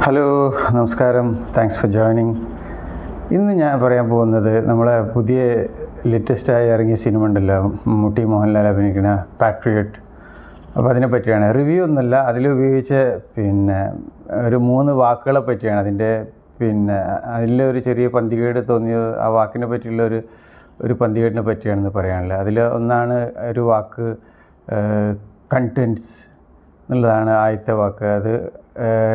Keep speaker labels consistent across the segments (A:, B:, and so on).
A: Hello നമസ്കാരം, thanks for joining. ഇന്ന് ഞാൻ പറയാൻ പോകുന്നത് നമ്മളെ പുതിയ ലേറ്റസ്റ്റായി ഇറങ്ങിയ സിനിമ ഉണ്ടല്ലോ, മമ്മൂട്ടി മോഹൻലാൽ അഭിനയിക്കുന്ന പാട്രിയറ്റ്. അപ്പോൾ അതിനെ പറ്റിയാണ്. റിവ്യൂ ഒന്നുമല്ല, അതിലുപയോഗിച്ച ഒരു 3 വാക്കുകളെ പറ്റിയാണ്. അതിലൊരു ചെറിയ പന്തികേട് തോന്നിയത് ആ വാക്കിനെ പറ്റിയുള്ള ഒരു പന്തികേടിനെ പറ്റിയാണെന്ന് പറയാനുള്ളത്. അതിൽ ഒന്നാണ് ഒരു വാക്ക് കണ്ടൻറ്റ്സ് എന്നുള്ളതാണ് ആദ്യത്തെ വാക്ക്. അത്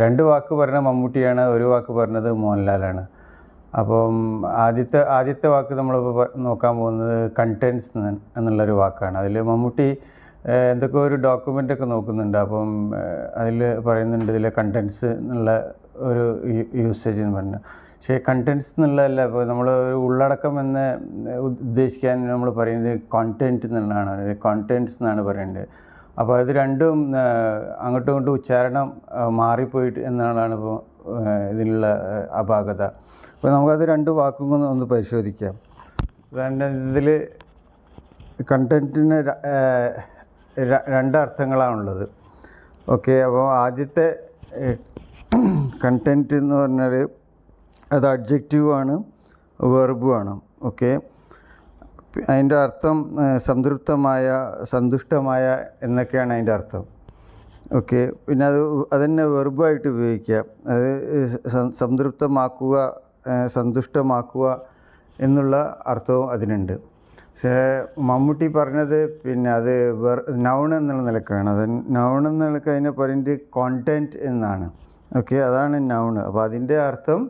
A: 2 വാക്ക് പറഞ്ഞ മമ്മൂട്ടിയാണ്, 1 വാക്ക് പറഞ്ഞത് മോഹൻലാലാണ്. അപ്പം ആദ്യത്തെ വാക്ക് നമ്മളിപ്പോൾ നോക്കാൻ പോകുന്നത് കണ്ടൻറ്റ്സ് എന്നുള്ളൊരു വാക്കാണ്. അതിൽ മമ്മൂട്ടി എന്തൊക്കെയോ ഒരു ഡോക്യുമെൻ്റൊക്കെ നോക്കുന്നുണ്ട്. അപ്പം അതിൽ പറയുന്നുണ്ട് ഇതിൽ കണ്ടൻറ്റ്സ് എന്നുള്ള ഒരു യൂസേജ് എന്ന് പറഞ്ഞു. പക്ഷേ കണ്ടൻറ്റ്സ് എന്നുള്ളതല്ല, ഇപ്പോൾ നമ്മൾ ഒരു ഉള്ളടക്കം എന്ന് ഉദ്ദേശിക്കാൻ നമ്മൾ പറയുന്നത് കോണ്ടൻറ്റ് എന്നുള്ളതാണ്. കോണ്ടൻറ്റ്സ് എന്നാണ് പറയേണ്ടത്. അപ്പോൾ ഇത് രണ്ടും അങ്ങോട്ടും ഇങ്ങോട്ടും ഉച്ചാരണം മാറിപ്പോയിട്ട് എന്നാണ് ഇപ്പോൾ ഇതിലുള്ള അപാകത. അപ്പോൾ നമുക്കത് 2 വാക്കും ഒന്ന് പരിശോധിക്കാം. ഇതിൽ കണ്ടൻറ്റിന് 2 അർത്ഥങ്ങളാണുള്ളത്. ഓക്കെ, അപ്പോൾ ആദ്യത്തെ കണ്ടൻറ്റ് എന്ന് പറഞ്ഞാൽ അത് അഡ്ജക്റ്റീവാണ്, വെർബുമാണ്. ഓക്കെ, അതിൻ്റെ അർത്ഥം സംതൃപ്തമായ, സന്തുഷ്ടമായ എന്നൊക്കെയാണ് അതിൻ്റെ അർത്ഥം. ഓക്കെ, പിന്നെ അതന്നെ വെർബായിട്ട് ഉപയോഗിക്കുക. അത് സംതൃപ്തമാക്കുക, സന്തുഷ്ടമാക്കുക എന്നുള്ള അർത്ഥവും അതിനുണ്ട്. പക്ഷേ മമ്മൂട്ടി പറഞ്ഞത് അത് നൗൺ എന്നുള്ള നിലക്കാണ്. അത് നൗൺ എന്ന നിലക്ക് അതിനെ പറയുന്നത് കോണ്ടൻറ്റ് എന്നാണ്. ഓക്കെ, അതാണ് നൗൺ. അപ്പോൾ അതിൻ്റെ അർത്ഥം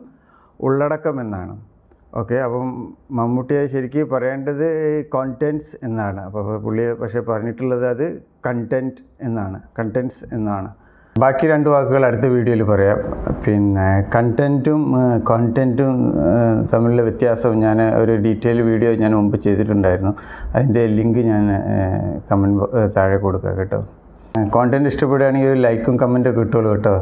A: ഉള്ളടക്കം എന്നാണ്. ഓക്കെ, അപ്പം മമ്മൂട്ടിയെ ശരിക്കും പറയേണ്ടത് കോണ്ടൻറ്റ്സ് എന്നാണ്. അപ്പോൾ പുള്ളി പക്ഷേ പറഞ്ഞിട്ടുള്ളത് അത് കണ്ടൻറ്റ്സ് എന്നാണ്. ബാക്കി 2 വാക്കുകൾ അടുത്ത വീഡിയോയിൽ പറയാം. കണ്ടൻറ്റും കോണ്ടൻറ്റും തമ്മിലുള്ള വ്യത്യാസം ഞാൻ ഒരു ഡീറ്റെയിൽ വീഡിയോ ഞാൻ മുമ്പ് ചെയ്തിട്ടുണ്ടായിരുന്നു. അതിൻ്റെ ലിങ്ക് ഞാൻ കമൻറ്റ് താഴെ കൊടുക്കാം കേട്ടോ. കോണ്ടൻറ്റ് ഇഷ്ടപ്പെടുകയാണെങ്കിൽ ഒരു ലൈക്കും കമൻറ്റും കിട്ടുള്ളൂ കേട്ടോ.